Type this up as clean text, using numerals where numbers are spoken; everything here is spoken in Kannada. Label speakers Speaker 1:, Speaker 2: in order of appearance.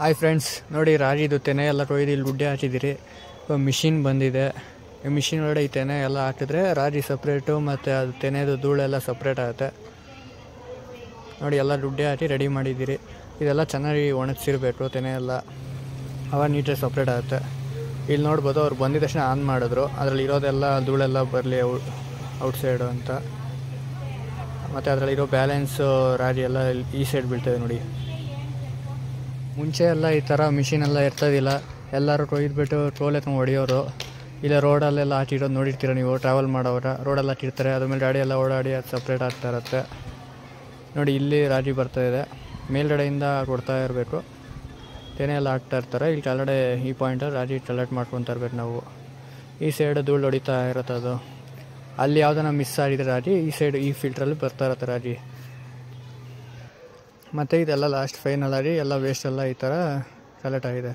Speaker 1: ಹಾಯ್ ಫ್ರೆಂಡ್ಸ್, ನೋಡಿ ರಾಜಿದು ತೆನೆ ಎಲ್ಲ ಕೊಯ್ದು ಇಲ್ಲಿ ಗುಡ್ಡೆ ಹಾಕಿದ್ದೀರಿ. ಮಿಷಿನ್ ಬಂದಿದೆ. ಈ ಮಿಷಿನ್ ಒಳಗಡೆ ಈ ತೆನೆ ಎಲ್ಲ ಹಾಕಿದ್ರೆ ರಾಜಿ ಸಪ್ರೇಟು ಮತ್ತು ಅದು ತೆನೆದು ಧೂಳೆಲ್ಲ ಸಪ್ರೇಟ್ ಆಗುತ್ತೆ. ನೋಡಿ ಎಲ್ಲ ಗುಡ್ಡೆ ಹಾಕಿ ರೆಡಿ ಮಾಡಿದ್ದೀರಿ. ಇದೆಲ್ಲ ಚೆನ್ನಾಗಿ ಒಣಗಿಸಿರ್ಬೇಕು ತೆನೆ ಎಲ್ಲ, ಅವಾಗ ನೀಟಾಗಿ ಸಪ್ರೇಟ್ ಆಗುತ್ತೆ. ಇಲ್ಲಿ ನೋಡ್ಬೋದು, ಅವ್ರು ಬಂದಿದ ತಕ್ಷಣ ಆನ್ ಮಾಡಿದ್ರು. ಅದರಲ್ಲಿ ಇರೋದೆಲ್ಲ ಧೂಳೆಲ್ಲ ಬರಲಿ ಔಟ್ಸೈಡು ಅಂತ. ಮತ್ತು ಅದರಲ್ಲಿರೋ ಬ್ಯಾಲೆನ್ಸು ರಾಜಿ ಎಲ್ಲ ಈ ಸೈಡ್ ಬೀಳ್ತದೆ ನೋಡಿ. ಮುಂಚೆ ಎಲ್ಲ ಈ ಥರ ಮಿಷಿನೆಲ್ಲ ಇರ್ತದಿಲ್ಲ. ಎಲ್ಲರೂ ಕೊಯ್ದುಬಿಟ್ಟು ಟೋಲ್ ಎತ್ಕೊಂಡು ಹೊಡೆಯೋರು. ಇಲ್ಲ ರೋಡಲ್ಲೆಲ್ಲ ಹಾಕಿರೋದು ನೋಡಿರ್ತೀರ ನೀವು, ಟ್ರಾವೆಲ್ ಮಾಡೋರ ರೋಡೆಲ್ಲ ಹಾಕಿರ್ತಾರೆ. ಅದ್ರ ಮೇಲೆ ಗಾಡಿ ಎಲ್ಲ ಓಡಾಡಿ ಅದು ಸಪ್ರೇಟ್ ಆಗ್ತಾ ಇರುತ್ತೆ. ನೋಡಿ ಇಲ್ಲಿ ರಾಜಿ ಬರ್ತಾಯಿದೆ. ಮೇಲ್ಗಡೆಯಿಂದ ಕೊಡ್ತಾ ಇರಬೇಕು, ತೆನೆ ಎಲ್ಲ ಹಾಕ್ತಾ ಇರ್ತಾರೆ. ಇಲ್ಲಿ ಕೆಳಗಡೆ ಈ ಪಾಯಿಂಟಲ್ಲಿ ರಾಜಿ ಕಲೆಕ್ಟ್ ಮಾಡ್ಕೊತಾ ಇರ್ಬೇಕು ನಾವು. ಈ ಸೈಡ್ ಧೂಳು ಹೊಡಿತಾ ಇರುತ್ತೆ. ಅದು ಅಲ್ಲಿ ಯಾವುದನ್ನ ಮಿಸ್ ಆಗಿದ್ರೆ ರಾಜಿ ಈ ಸೈಡ್ ಈ ಫಿಲ್ಟ್ರಲ್ಲಿ ಬರ್ತಾ ಇರುತ್ತೆ ರಾಜಿ. ಮತ್ತು ಇದೆಲ್ಲ ಲಾಸ್ಟ್ ಫೈನಲ್ ಆಗಿ ಎಲ್ಲ ವೇಸ್ಟ್ ಎಲ್ಲ ಈ ಥರ ಕಲೆಕ್ಟ್ ಆಗಿದೆ.